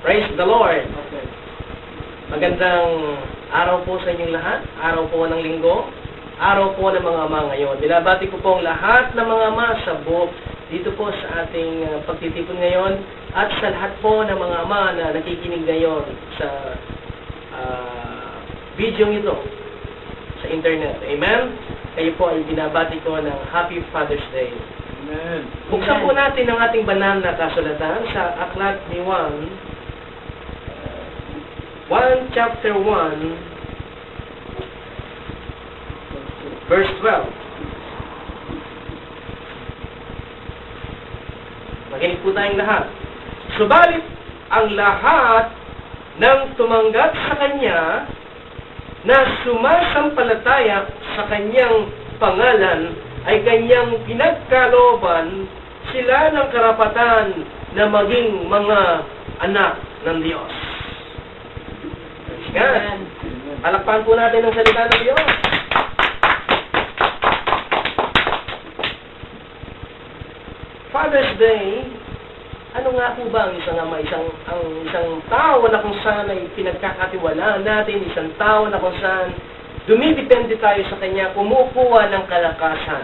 Praise the Lord. Okay. Magandang araw po sa inyong lahat. Araw po ng linggo. Araw po ng mga ama ngayon. Binabati ko po ang lahat ng mga ama sa dito po sa ating pagtitipon ngayon at sa lahat po ng mga ama na nakikinig ngayon sa video ito sa internet. Amen? Kayo po ay binabati ko ng Happy Father's Day. Amen. Buksan po natin ang ating banal na kasulatan sa Aklat ni Juan, chapter 1, verse 12. Makinig po tayong lahat. Subalit, ang lahat ng tumanggap sa Kanya na sumasampalataya sa Kanyang pangalan ay Kanyang pinagkalooban sila ng karapatan na maging mga anak ng Diyos. Yan. Palakpakan po natin ang salita ng Diyos. Father's Day, ano nga po ba ang isang ama, isang tao na kung saan ay pinagkakatiwalaan natin, isang tao na kung saan dumidepende tayo sa Kanya, kumukuha ng kalakasan.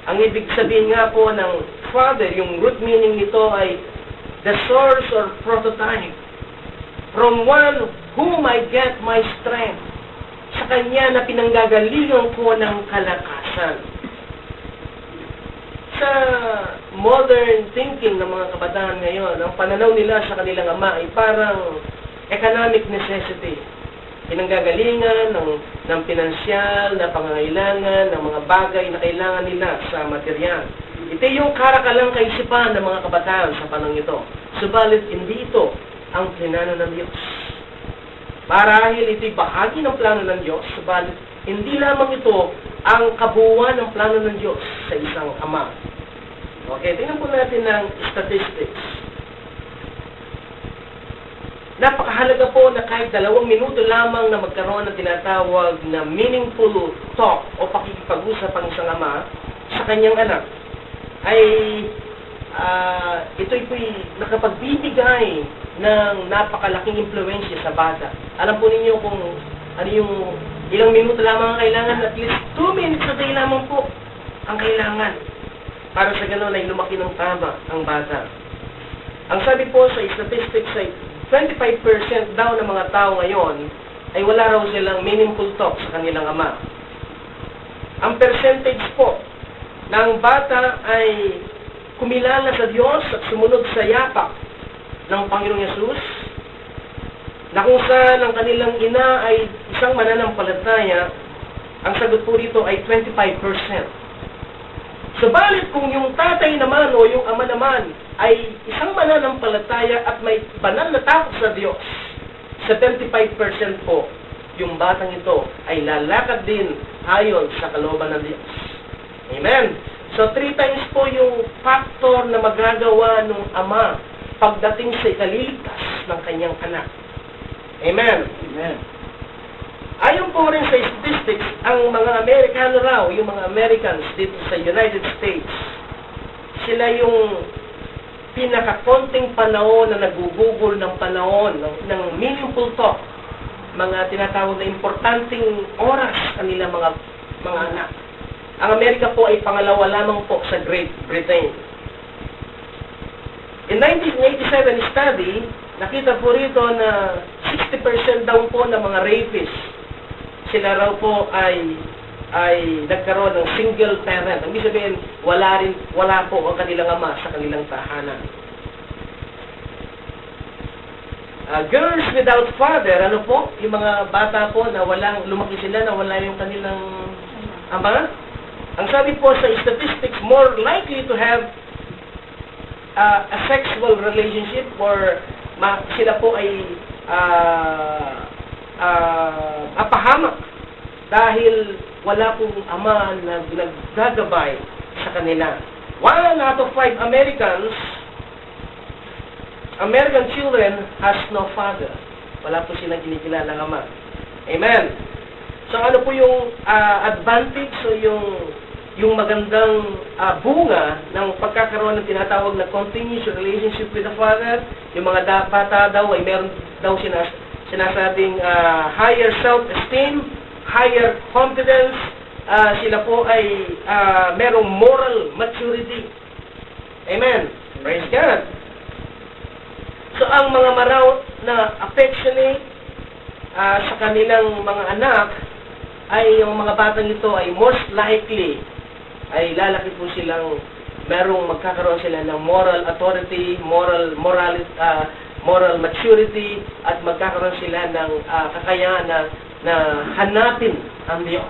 Ang ibig sabihin nga po ng Father, yung root meaning nito ay the source or prototype. From one whom I get my strength. Sa Kanya na pinanggagalingan ko ng kalakasan. Sa modern thinking ng mga kabataan ngayon, ang pananaw nila sa kanilang ama ay parang economic necessity. Pinanggagalingan ng pinansyal na pangangailangan, ng mga bagay na kailangan nila sa material. Ito yung karakalang kaisipan ng mga kabataan sa panahon ito. Subalit, hindi ito ang plano ng Diyos. Marahil ito'y bahagi ng plano ng Diyos, subalit hindi lamang ito ang kabuuan ng plano ng Diyos sa isang ama. Okay, tingnan po natin ng statistics. Napakahalaga po na kahit 2 minuto lamang na magkaroon ng tinatawag na meaningful talk o pakikipag-usap ang isang ama sa kanyang anak ay ito'y nakapagbibigay ng napakalaking impluwensya sa bata. Alam po ninyo kung ano yung ilang minuto lamang ang kailangan, at least 2 minutes a day lamang po ang kailangan para sa gano'n ay lumaki ng tama ang bata. Ang sabi po sa statistics ay 25% daw ng mga tao ngayon ay wala raw silang meaningful talk sa kanilang ama. Ang percentage po ng bata ay kumilala sa Diyos at sumunod sa yapak ng Panginoong Yesus, na kung saan ang kanilang ina ay isang mananampalataya, ang sagot po rito ay 25%. Subalit kung yung tatay naman o yung ama naman ay isang mananampalataya at may banal na takot sa Diyos, sa 35% po, yung batang ito ay lalakad din ayon sa kalooban ng Diyos. Amen? So 3 times po yung factor na magagawa ng ama pagdating sa ikaliligtas ng kanyang anak. Amen? Amen. Ayon po rin sa statistics, ang mga Amerikano raw, yung mga Americans dito sa United States, sila yung pinakakonting panahon na nagugugol ng panahon ng meaningful talk, mga tinatawag na importanteng oras kanilang mga anak. Ang Amerika po ay pangalawa lamang po sa Great Britain. In 1987 study, nakita po rito na 60% daw po ng mga rapists, sila raw po ay nagkaroon ng single parent. Ang ibig sabihin, wala po ang kanilang ama sa kanilang tahanan. Girls without father, ano po? Yung mga bata po na lumaki sila na wala yung kanilang ama. Ang sabi po sa statistics, more likely to have a sexual relationship or sila po ay apahamak dahil wala pong ama na naggagabay sa kanila. 1 out of 5 American children has no father. Wala po silang kinikilalang ama. Amen. So ano po yung advantage o yung yung magandang bunga ng pagkakaroon ng tinatawag na continuous relationship with the Father. Yung mga bata daw ay meron daw sinasabing higher self-esteem, higher confidence, sila po ay merong moral maturity. Amen. Praise God. So, ang mga maraw na affectionate sa kanilang mga anak, ay yung mga batang ito ay most likely ay lalaki po silang merong magkakaroon sila ng moral authority, moral maturity, at magkakaroon sila ng kakayahan na hanapin ang Diyos.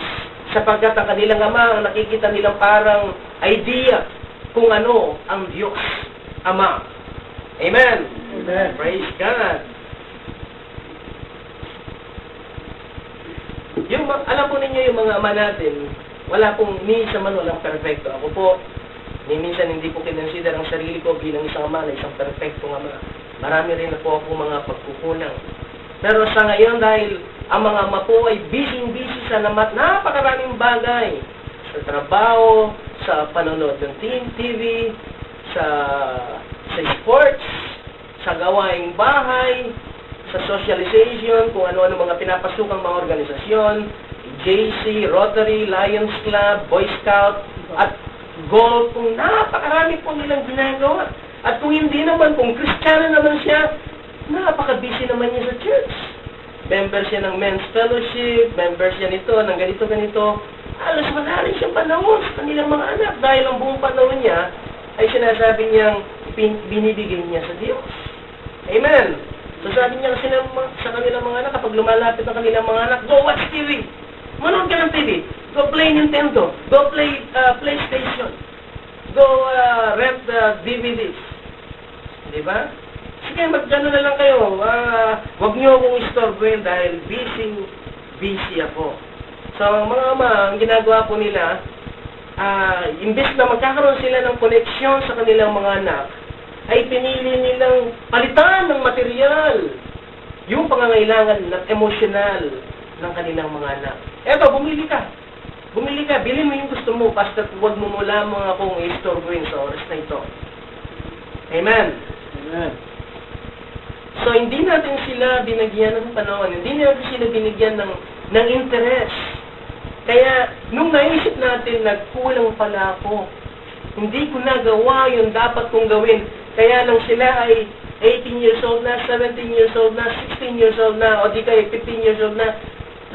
Sapagkat ang kanilang ama, ang nakikita nilang parang idea kung ano ang Diyos Ama. Amen. Amen. Praise God. Alam po ninyo yung mga ama natin, wala pong minsan man walang perfecto. Ako po, minsan hindi ko kinonsider ang sarili ko bilang isang ama na isang perfectong ama. Marami rin na po ako mga pagkukulang. Pero sa ngayon, dahil ang mga ama po ay busy sa napakaraming bagay. Sa trabaho, sa panonood ng TV, sa sports, sa gawaing bahay, sa socialization, kung ano-ano mga pinapasukang mga organisasyon, JC, Rotary, Lions Club, Boy Scout, at golf, kung napakarami po nilang ginagawa. At kung hindi naman, kung Kristiyano naman siya, napaka-busy naman niya sa church. Member siya ng men's fellowship, member siya nito, ng ganito. Alas wala rin siyang panahon sa kanilang mga anak dahil ang buong panahon niya ay sinasabi niyang binibigay niya sa Diyos. Amen. So sabi niya sa kanilang mga anak, kapag lumalapit ang kanilang mga anak, go watch TV. Manood ka ng TV. Go play Nintendo. Go play PlayStation. Go rent DVDs. Diba? Sige, mag-gano na lang kayo. Huwag niyo akong istorbohin dahil busy ako. So, mga ama, ang ginagawa po nila, imbes na magkakaroon sila ng koneksyon sa kanilang mga anak, ay pinili nilang palitan ng material yung pangangailangan ng emosyonal ng kanilang mga anak. Eto, bumili ka, bilhin mo yung gusto mo, basta huwag mo mula mga akong istorbohin sa oras na ito. Amen. Amen. So, hindi natin sila binigyan ng panahon, hindi natin sila binigyan ng interest. Kaya, nung naisip natin, nagkulang pala ako. Hindi ko nagawa yung dapat kong gawin. Kaya nang sila ay 18 years old na, 17 years old na, 16 years old na, o di kaya 15 years old na,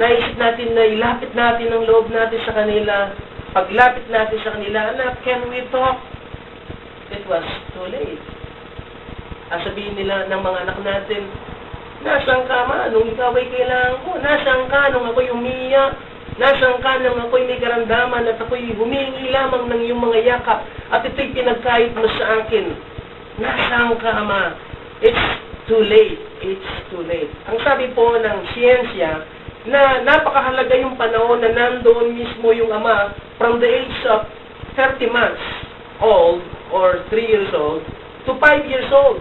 naisip natin na ilapit natin ang loob natin sa kanila. Paglapit natin sa kanila, anak, can we talk? It was too late. Sabihin nila ng mga anak natin, nasaan ka ma? Nung ikaw ay kailangan ko. Nasaan ka nung ako'y umiyak? Nasaan ka nung ako'y may karamdaman at ako'y humingi lamang ng iyong mga yakap at ito'y pinagkait mo sa akin? Nasaan ka ma? It's too late. It's too late. Ang sabi po ng siyensya, na napakahalaga yung panahon na nandoon mismo yung ama from the age of 30 months old or 3 years old to 5 years old.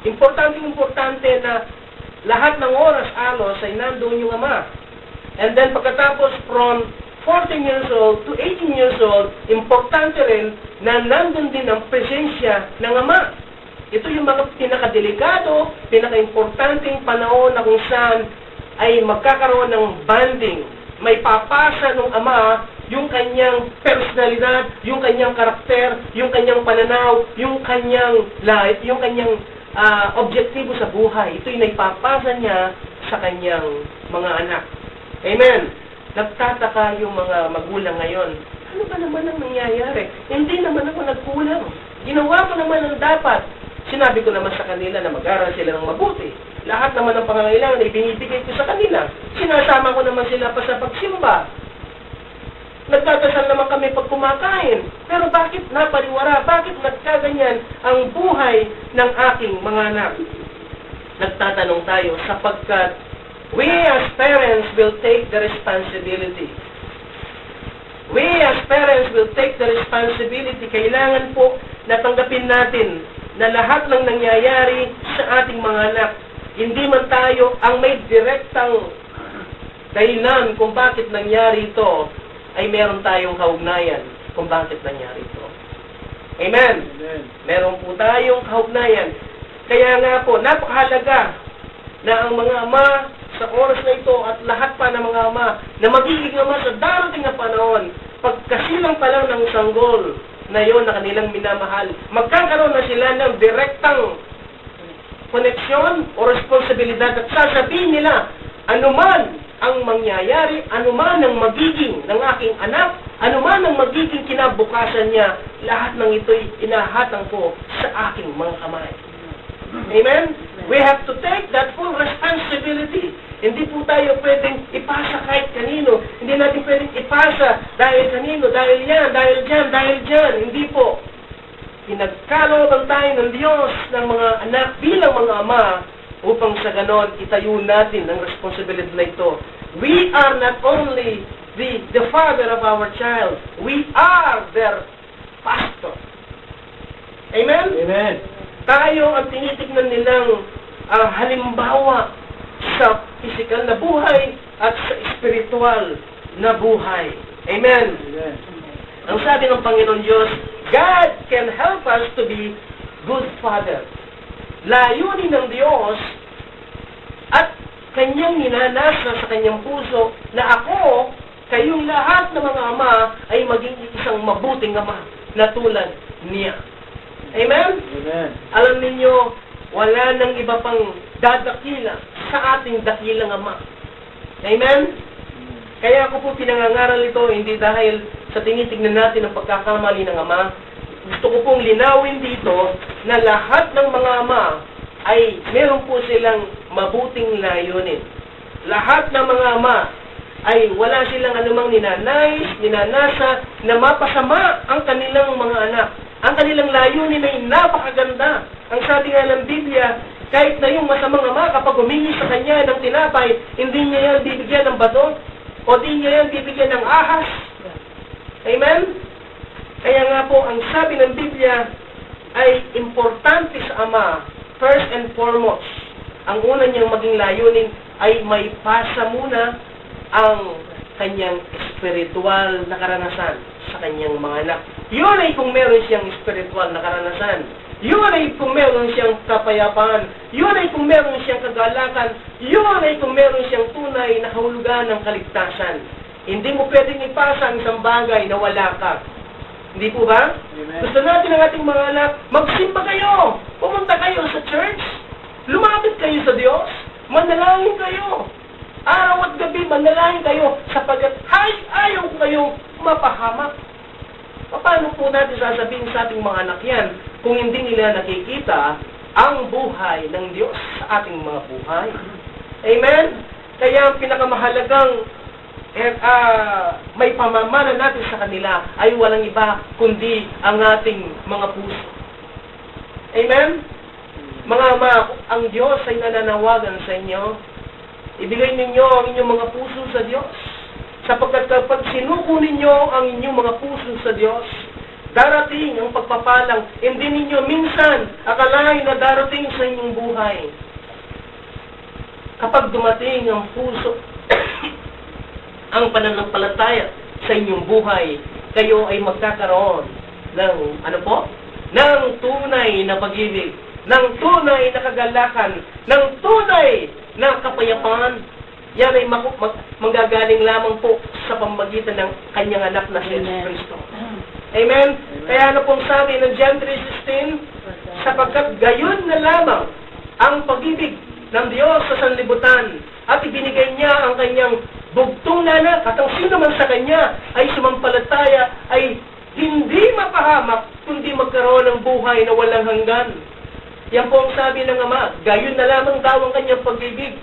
Importante na lahat ng oras alos ay nandoon yung ama. And then pagkatapos from 14 years old to 18 years old, importante rin na nandun din ang presensya ng ama. Ito yung mga pinakadelikado, pinaka-importanteng panahon na kung saan ay magkakaroon ng bonding. May papasa ng ama yung kanyang personalidad, yung kanyang karakter, yung kanyang pananaw, yung kanyang life, yung kanyang objektibo sa buhay. Ito'y naipapasa niya sa kanyang mga anak. Amen. Nagtataka yung mga magulang ngayon, ano ba naman ang nangyayari? Hindi naman ako nagkulang. Ginawa ko naman ang dapat. Sinabi ko naman sa kanila na mag-aral sila ng mabuti. Lahat naman ng pangangailangan na ibinibigay ko sa kanila. Sinasama ko naman sila pa sa pagsimba. Nagdadasal naman kami pag kumakain. Pero bakit napariwara? Bakit nagkaganyan ang buhay ng aking mga anak? Nagtatanong tayo sapagkat we as parents will take the responsibility. We as parents will take the responsibility. Kailangan po natanggapin natin na lahat ng nangyayari sa ating mga anak, hindi man tayo ang may direktang dahilan kung bakit nangyari ito, ay meron tayong kaugnayan. kung bakit nangyari ito. Amen? Amen. Meron po tayong kaugnayan. Kaya nga po, napakahalaga na ang mga ama sa oras na ito at lahat pa ng mga ama na magiging ama sa darating na panahon, pagkasilang pa lang ng sanggol na yon na kanilang minamahal, magkakaroon na sila ng direktang koneksyon o responsibilidad at sasabihin nila, anuman ang mangyayari, anuman ang magiging ng aking anak, anuman ang magiging kinabukasan niya, lahat ng ito'y inahatang ko sa aking mga kamay. Amen? We have to take that full responsibility. Hindi po tayo pwedeng ipasa kahit kanino. Hindi natin pwedeng ipasa dahil kanino, dahil yan, dahil dyan, dahil dyan. Hindi po. Pinagkalooban tayo ng Diyos ng mga anak bilang mga ama upang sa ganon itayo natin ang responsibility na ito. We are not only the father of our child, we are their pastor. Amen? Amen. Tayo ang tinitignan nilang halimbawa sa physical na buhay at sa spiritual na buhay. Amen? Amen. Ang sabi ng Panginoon Diyos, God can help us to be good father. Layunin ng Diyos at kanyang ninanasa sa kanyang puso na ako, kayong lahat ng mga ama ay maging isang mabuting ama na tulad niya. Amen? Amen. Alam ninyo, wala nang iba pang dadakila sa ating dakilang ama. Amen? Kaya ako po pinangangaral ito, hindi dahil sa tinitignan natin ang pagkakamali ng ama. Gusto ko pong linawin dito na lahat ng mga ama ay meron po silang mabuting layunin. Lahat ng mga ama ay wala silang anumang ninanais, ninanasa na mapasama ang kanilang mga anak. Ang kanilang layunin ay napakaganda. Ang sabi nga ng Biblia, kahit na yung masamang ama, kapag humingi sa kanya ng tinapay, hindi niya yan bibigyan ng bato, o di niya yan bibigyan ng ahas. Amen? Kaya nga po, ang sabi ng Biblia ay importante sa ama, first and foremost, ang una niyang maging layunin ay may pasa muna ang kanyang espiritual na karanasan sa kanyang mga anak. Yun ay kung meron siyang espiritual na karanasan. Yun ay kung meron siyang kapayapaan. Yun ay kung meron siyang kagalakan. Yun ay kung meron siyang tunay na kahulugan ng kaligtasan. Hindi mo pwedeng ipasa ang isang bagay na wala ka. Hindi po ba? Amen. Gusto natin ang ating mga anak, magsimba kayo. Pumunta kayo sa church. Lumapit kayo sa Diyos. Manalangin kayo. Araw at gabi, manalangin kayo sapagkat ayaw kayong mapahamak. Paano po natin sasabihin sa ating mga anak yan kung hindi nila nakikita ang buhay ng Diyos sa ating mga buhay? Amen? Kaya ang pinakamahalagang may pamamana natin sa kanila ay walang iba kundi ang ating mga puso. Amen? Mga ama, ang Diyos ay nananawagan sa inyo. Ibigay ninyo ang inyong mga puso sa Diyos. Sapagkat kapag sinuko ninyo ang inyong mga puso sa Diyos, darating ang pagpapalang. Hindi ninyo minsan akalain na darating sa inyong buhay. Kapag dumating ang puso, ang pananampalataya sa inyong buhay, kayo ay magkakaroon ng, ng tunay na pag-ibig, ng tunay na kagalakan, ng tunay na kapayapaan. Yan ay manggagaling lamang po sa pamamagitan ng kanyang anak na si Jesus Cristo. Amen? Kaya pong sabi ng John 3:16, sapagkat gayon na lamang ang pag-ibig ng Diyos sa sanlibutan at ibinigay niya ang kanyang bugtong na anak at ang sino man sa kanya ay sumampalataya ay hindi mapahamak kundi magkaroon ng buhay na walang hanggan. Yan po ang sabi ng Ama, gayon na lamang daw ang kanyang pag-ibig.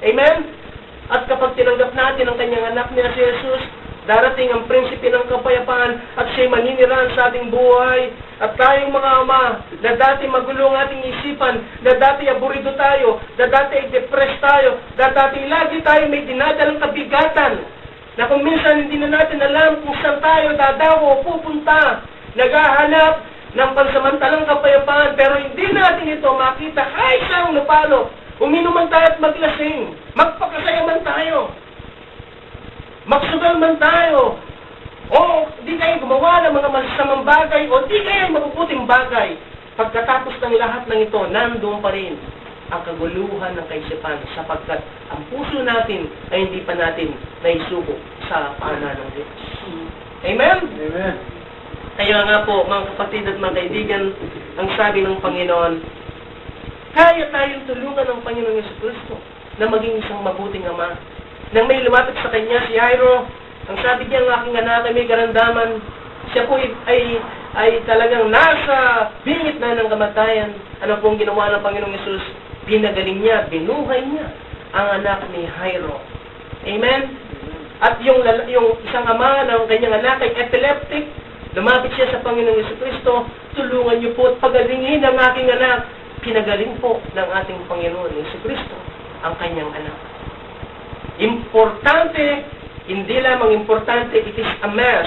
Amen? At kapag tinanggap natin ang kanyang anak na si Jesus, darating ang prinsipe ng kapayapaan at siya'y maninirahan sa ating buhay. At tayong mga ama, na dati magulo ang ating isipan, na dati aburido tayo, na dati ay depressed tayo, na dati lagi tayo may dinadalang kabigatan, na kung minsan hindi na natin alam kung saan tayo dadawo o pupunta, naghahanap ng pansamantalang kapayapaan, pero hindi natin ito makita kahit saan napalo. Uminom man tayo at maglasing, magpakasaya man tayo, magsugal man tayo, o di tayo gumawa ng mga pagkatapos ng lahat ng ito, nandoon pa rin ang kaguluhan ng kaisipan sapagkat ang puso natin ay hindi pa natin naisuko sa paanan ng Diyos. Amen? Amen. Kaya nga po, mga kapatid at mga kaibigan, ang sabi ng Panginoon, kaya tayong tulungan ng Panginoong Jesucristo na maging isang mabuting ama. Nang may lumapit sa kanya si Jairo, ang sabi niya, ang aking anak ay may karamdaman, siya po ay talagang nasa bingit na ng kamatayan. Ano pong ginawa ng Panginoong Yesus? Pinagaling niya, binuhay niya ang anak ni Jairo. Amen? At yung isang ama ng kanyang anak ay epileptic, lumapit siya sa Panginoong Jesucristo, tulungan niyo po at pagalingin ang aking anak. Pinagaling po ng ating Panginoon Jesucristo ang kanyang anak. Importante, hindi lamang importante, it is a mess.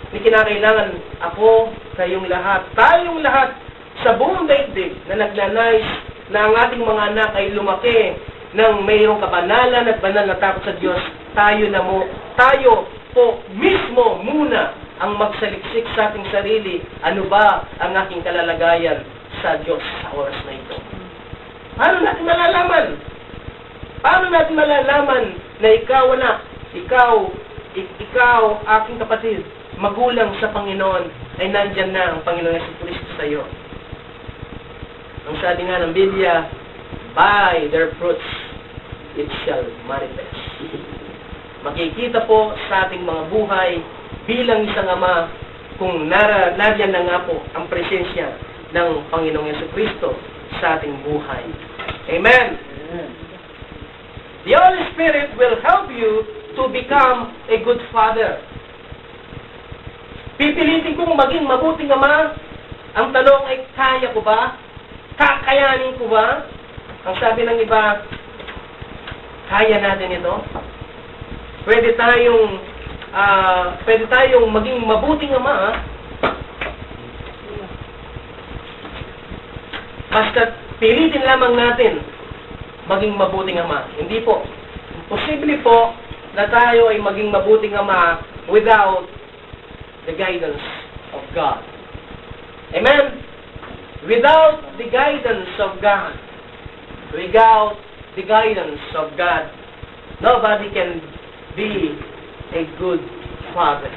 Ni kinakailangan ako, kayong lahat, tayong lahat sa buong daigdig na nagnanais na ang ating mga anak ay lumaki ng mayroong kabanalan at banal na takot sa Diyos. Tayo po mismo muna ang magsaliksik sa ating sarili. Ano ba ang aking kalalagayan sa Diyos sa oras na ito? Paano natin malalaman? Paano natin malalaman na ikaw, anak, ikaw, aking kapatid, magulang sa Panginoon, ay nandyan na ang Panginoon Jesucristo sa iyo? Ang sabi nga ng Biblia, by their fruits it shall manifest. Makikita po sa ating mga buhay bilang isang ama kung nariyan na nga po ang presensya ng Panginoong Jesucristo sa ating buhay. Amen. Amen. The Holy Spirit will help you to become a good father. Pipilitin kong maging mabuting ama. Ang tanong ay, kaya ko ba? Kakayanin ko ba? Ang sabi ng iba, kaya natin ito. Pwede tayong maging mabuting ama. Basta pilitin lamang natin maging mabuting ama. Hindi po. Posible po na tayo ay maging mabuting ama without the guidance of God. Amen? Without the guidance of God, nobody can be a good father.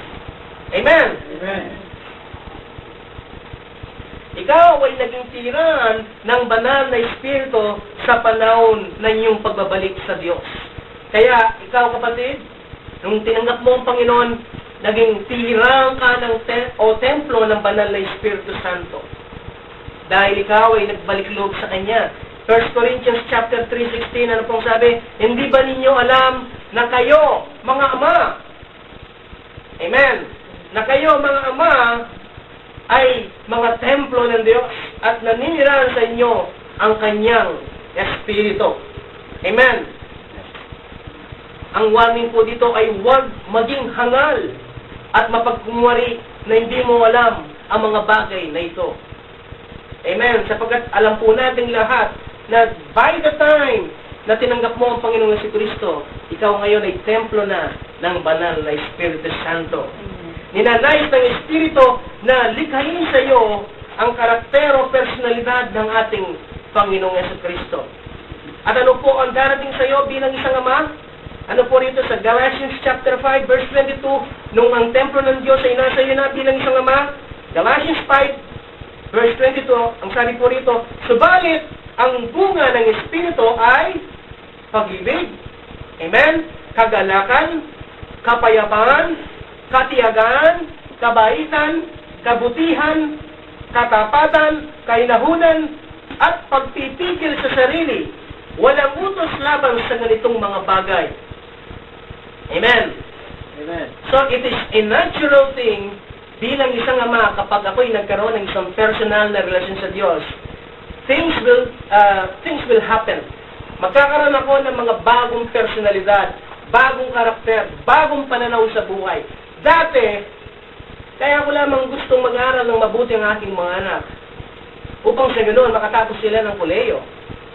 Amen? Amen. Ikaw ay naging tiran ng banal na Espiritu sa panahon ng iyong pagbabalik sa Diyos. Kaya, ikaw kapatid, nung tinanggap mo ang Panginoon, naging tirang ka ng templo ng banal na Espiritu Santo. Dahil ikaw ay nagbalik loob sa Kanya. 1 Corinthians chapter 3:16, ano pong sabi? Hindi ba ninyo alam na kayo, mga ama, amen, na kayo, mga ama, ay mga templo ng Diyos at naninirahan sa inyo ang Kanyang Espiritu. Amen. Ang warning po dito ay huwag maging hangal at mapagkumwari na hindi mo alam ang mga bagay na ito. Amen. Sapagkat alam po natin lahat na by the time na tinanggap mo ang Panginoong Jesucristo, ikaw ngayon ay templo na ng banal na Espiritu Santo. Ninanais ng Espiritu na likhain sa iyo ang karakter o personalidad ng ating Panginoong Jesucristo. At ano po ang darating sa iyo bilang isang ama? Ano po rito sa Galatians chapter 5 verse 22, nung ang templo ng Diyos ay nasa iyo na bilang isang ama? Galatians 5 verse 22, ang sabi po rito, subalit ang bunga ng Espiritu ay pag-ibig, amen, kagalakan, kapayapaan, katiyagaan, kabaitan, kabutihan, katapatan, kainahunan, at pagpipigil sa sarili. Walang utos laban sa ganitong mga bagay. Amen. Amen. So it is a natural thing bilang isang ama kapag ako'y nagkaroon ng isang personal na relasyon sa Diyos, things will happen. Magkakaroon ako ng mga bagong personalidad, bagong karakter, bagong pananaw sa buhay. Dati, kaya ko lamang gustong mag-aral ng mabuti ang aking mga anak upang sa ganoon makatapos sila ng koleyo.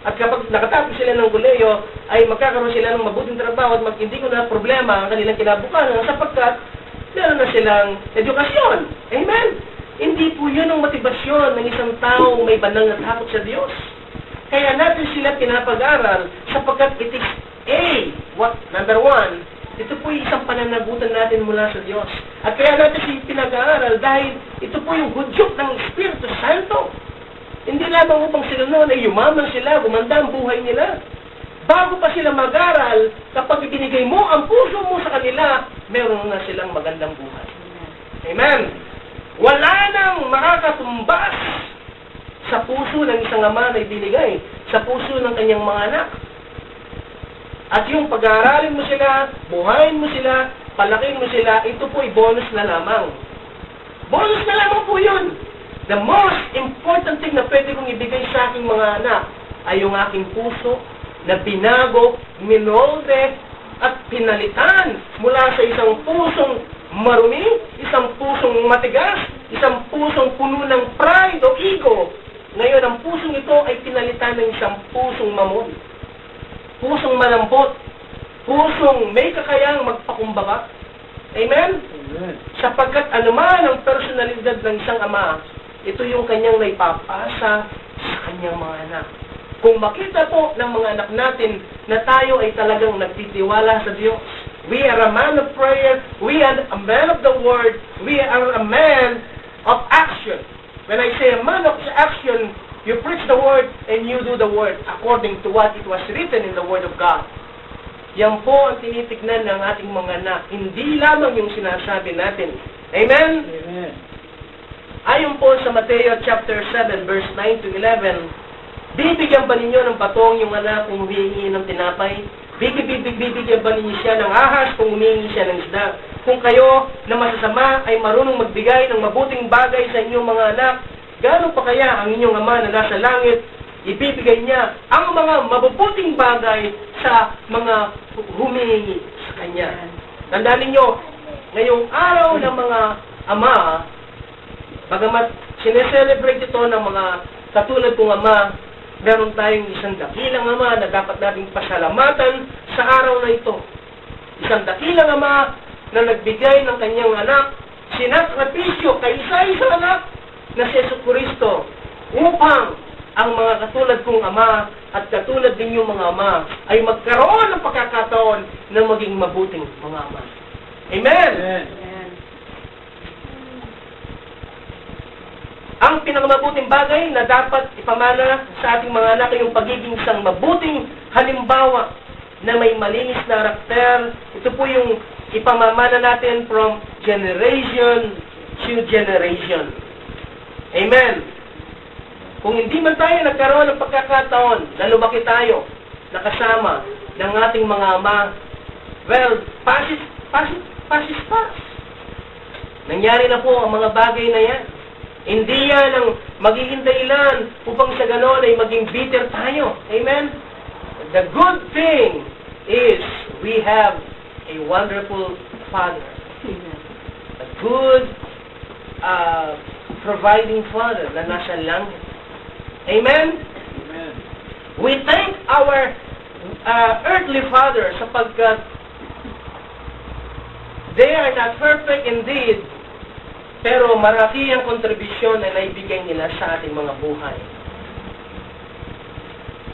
At kapag nakatapos sila ng koleyo, ay magkakaroon sila ng mabuting trabaho at hindi ko na problema ang kanilang kinabukasan sapagkat meron na silang edukasyon. Amen? Hindi po yun ang motibasyon ng isang tao may banal na takot sa Diyos. Kaya natin sila pinapag-aral sapagkat it is number one, ito po yung isang pananagutan natin mula sa Diyos. At kaya natin sila pinag-aaral dahil ito po yung hudyok ng Espiritu Santo. Hindi lamang upang sila noon ay yumaman sila, gumanda ang buhay nila. Bago pa sila mag-aral, kapag ibinigay mo ang puso mo sa kanila, meron na silang magandang buhay. Amen. Wala nang makakatumbas sa puso ng isang ama na ibinigay sa puso ng kanyang mga anak. At yung pag-aaralin mo sila, buhayin mo sila, palaking mo sila, ito po ay bonus na lamang. Bonus na lamang po yun. The most important thing na pwede kong ibigay sa aking mga anak ay yung aking puso na binago, minolde, at pinalitan mula sa isang pusong marumi, isang pusong matigas, isang pusong puno ng pride o ego. Ngayon, ang pusong ito ay pinalitan ng isang pusong mamon. Pusong malambot. Pusong may kakayang magpakumbaba. Amen? Amen. Sapagkat anuman ang personalidad ng isang ama, ito yung kanyang naipapasa sa kanyang mga anak. Kung makita po ng mga anak natin na tayo ay talagang nagtitiwala sa Diyos, we are a man of prayer, we are a man of the word, we are a man of action. When I say a man of action, you preach the word and you do the word according to what it was written in the word of God. Yan po ang tinitignan ng ating mga anak. Hindi lamang yung sinasabi natin. Amen? Amen. Ayon po sa Mateo chapter 7 verse 9 to 11, bibigyan ba ninyo ng patong yung anak kung humihingi ng tinapay? Bibigyan ba ninyo siya ng ahas kung humihingi siya ng isda? Kung kayo na masasama ay marunong magbigay ng mabuting bagay sa inyong mga anak, gaano pa kaya ang inyong ama na nasa langit, ibibigay niya ang mga mabubuting bagay sa mga humihingi sa Kanya. Tandaan ninyo, ngayong araw ng mga ama, bagamat sineselebrate ito ng mga katulad kong ama, meron tayong isang dakilang ama na dapat nating pasalamatan sa araw na ito. Isang dakilang ama na nagbigay ng kanyang anak, sinakripisyo kay isa-isang anak na si Jesucristo upang ang mga katulad kong ama at katulad ninyong mga ama ay magkaroon ng pagkakataon na maging mabuting mga ama. Amen! Amen. Ang pinakamabuting bagay na dapat ipamana sa ating mga anak ay yung pagiging isang mabuting halimbawa na may malinis na karakter. Ito po yung ipamamana natin from generation to generation. Amen. Kung hindi man tayo nagkaroon ng pagkakataon na lumaki tayo nakasama ng ating mga ama, well, pass. Nangyari na po ang mga bagay na yan. Hindi yan ang magiging dahilan upang sa ganon ay maging bitter tayo. Amen? The good thing is we have a wonderful Father. A good providing Father na nasa langit. Amen? Amen. We thank our earthly Father sapagkat they are not perfect indeed, pero marami ang kontribusyon na naibigay nila sa ating mga buhay.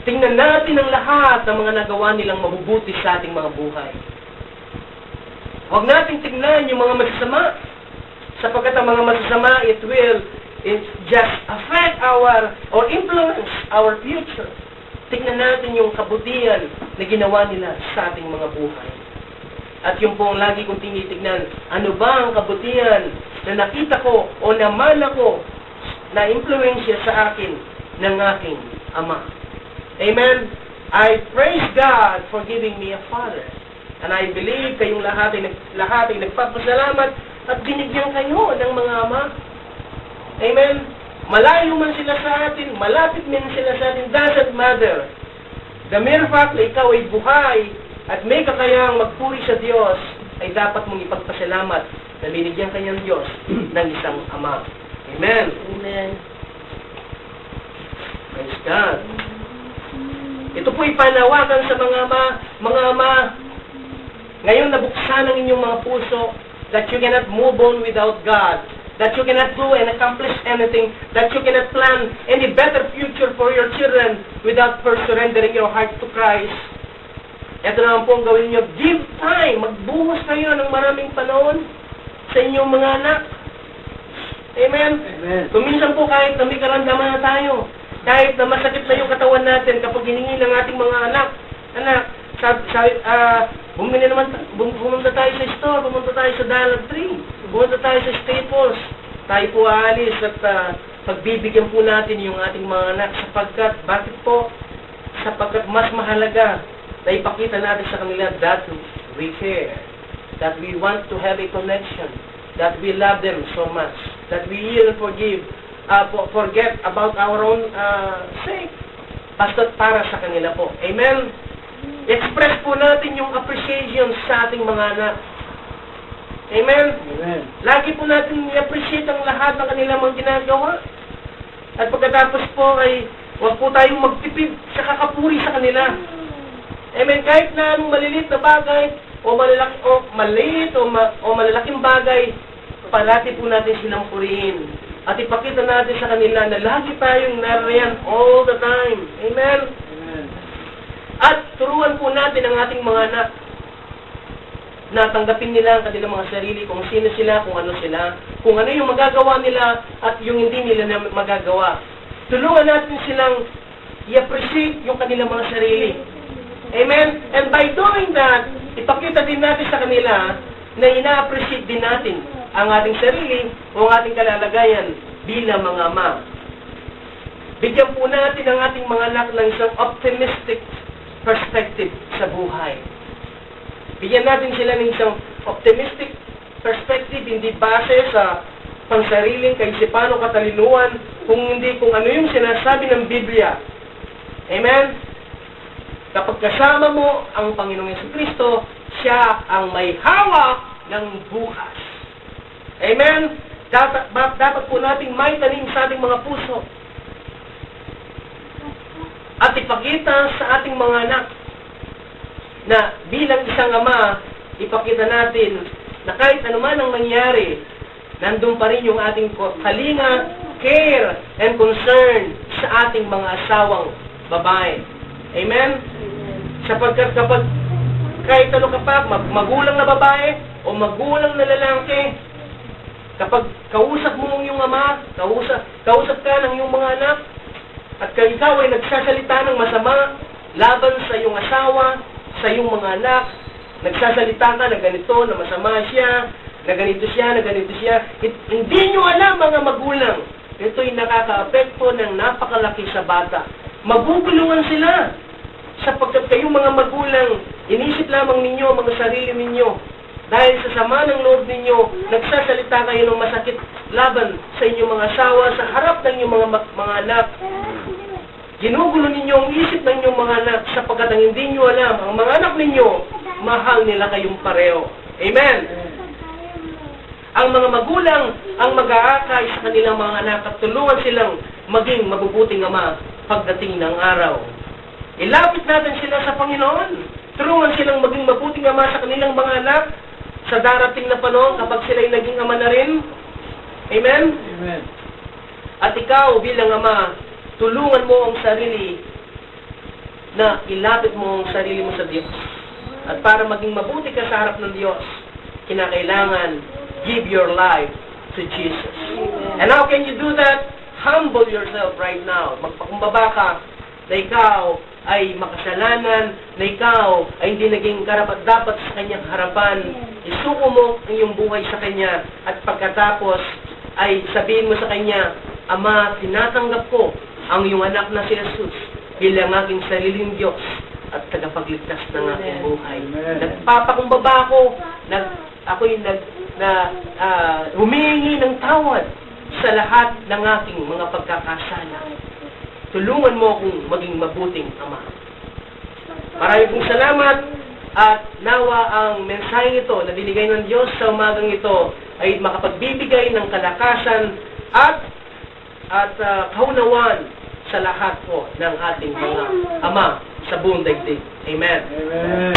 Tingnan natin ang lahat ng mga nagawa nilang mabubuti sa ating mga buhay. Huwag nating tingnan yung mga masasama, sapagkat ang mga masasama, it just affect or influence our future. Tingnan natin yung kabutihan na ginawa nila sa ating mga buhay. At yung pong lagi kong tinitignan, ano ba ang kabutihan na nakita ko o namana ko na influensya sa akin ng aking ama. Amen? I praise God for giving me a father. And I believe kayong lahat ay nagpapasalamat at binigyan kayo ng mga ama. Amen? Malayo man sila sa atin, malapit man sila sa atin, doesn't matter. The mere fact na ikaw ay buhay at may kakayang magpuri sa Diyos, ay dapat mong ipagpasalamat na binigyan kanyang Diyos ng isang ama. Amen. Amen. Praise God. Ito po'y panawagan sa mga ama, ngayon nabuksan ang inyong mga puso that you cannot move on without God, that you cannot do and accomplish anything, that you cannot plan any better future for your children without first surrendering your heart to Christ. Ito naman po ang gawin niyo. Give time. Magbuhos kayo ng maraming panahon sa inyong mga anak. Amen? Amen. Kung minsan po kahit na may karamdaman na tayo, kahit na masakit na yung katawan natin kapag hiningi ng ating mga anak, pumunta tayo sa store, pumunta tayo sa Dollar Tree, pumunta tayo sa Staples, tayo po aalis at pagbibigyan po natin yung ating mga anak sapagkat, bakit po? Sapagkat mas mahalaga na ipakita natin sa kanila that we care, that we want to have a connection, that we love them so much, that we even forget about our own sake, basta't para sa kanila po. Amen? Express po natin yung appreciation sa ating mga anak. Amen? Amen. Lagi po natin i-appreciate ang lahat ng kanilang mga ginagawa. At pagkatapos po ay huwag po tayong magtipid sa kakapuri sa kanila. Amen? Kahit na anong maliliit na bagay o malalaking bagay, palati po natin silang purihin. At ipakita natin sa kanila na lagi tayong nariyan all the time. Amen? Amen. At turuan po natin ang ating mga anak na tanggapin nila ang kanilang mga sarili, kung sino sila, kung ano sila, kung ano yung magagawa nila at yung hindi nila na magagawa. Tulungan natin silang i-appreciate yung kanilang mga sarili. Amen? And by doing that, ipakita din natin sa kanila na ina-appreciate din natin ang ating sarili o ang ating kalalagayan bilang mga ama. Bigyan po natin ang ating mga anak ng isang optimistic perspective sa buhay. Bigyan natin sila ng isang optimistic perspective, hindi base sa pansariling kaisipan o katalinuhan, kung hindi kung ano yung sinasabi ng Biblia. Amen? Kapag kasama mo ang Panginoong Jesucristo, siya ang may hawak ng bukas. Amen? Dapat po nating may tanim sa ating mga puso. At ipakita sa ating mga anak na bilang isang ama, ipakita natin na kahit anuman ang mangyari, nandun pa rin yung ating kalinga, care, and concern sa ating mga asawang babae. Amen? Sapagkat kapag kahit ano kapag magulang na babae o magulang na lalaki, kapag kausap mo ang iyong ama, kausap ka ng iyong mga anak, at ikaw ay nagsasalita ng masama laban sa iyong asawa, sa iyong mga anak, nagsasalita ka na ganito, na masama siya, na ganito siya, hindi nyo alam mga magulang, ito'y nakaka-apekto ng napakalaki sa bata. Magugulungan sila, sapagkat kayong mga magulang, inisip lamang ninyo ang mga sarili ninyo, dahil sa sama ng loob ninyo, nagsasalita kayo ng masakit laban sa inyong mga asawa, sa harap ng inyong mga anak. Ginugulo ninyo ang isip ng inyong mga anak, sapagkat ang hindi nyo alam, ang mga anak ninyo, mahal nila kayong pareho. Amen? Ang mga magulang ang mag-aakay sa kanilang mga anak at tulungan silang maging mabubuting ama pagdating ng araw. Ilapit natin sila sa Panginoon. Tulungan silang maging mabuting ama sa kanilang mga anak sa darating na panahon kapag sila'y naging ama na rin. Amen? Amen. At ikaw bilang ama, tulungan mo ang sarili na ilapit mo ang sarili mo sa Diyos. At para maging mabuti ka sa harap ng Diyos, kinakailangan give your life to Jesus. And how can you do that? Humble yourself right now. Magpakumbaba ka na ikaw ay makasalanan, na ikaw ay hindi naging karapat-dapat sa kanyang harapan. Isuko mo ang iyong buhay sa kanya at pagkatapos ay sabihin mo sa kanya, Ama, tinatanggap ko ang iyong anak na si Jesus bilang aking sariling Diyos at tagapagligtas ng aking buhay. Nagpapakumbaba ako, humihingi ng tawad sa lahat ng aking mga pagkakasala. Tulungan mo akong maging mabuting ama. Maraming pong salamat at nawa ang mensaheng ito na binigay ng Diyos sa umagang ito ay makapagbibigay ng kalakasan at kaunawan sa lahat po ng ating mga ama sa buong daigdig. Amen. Amen.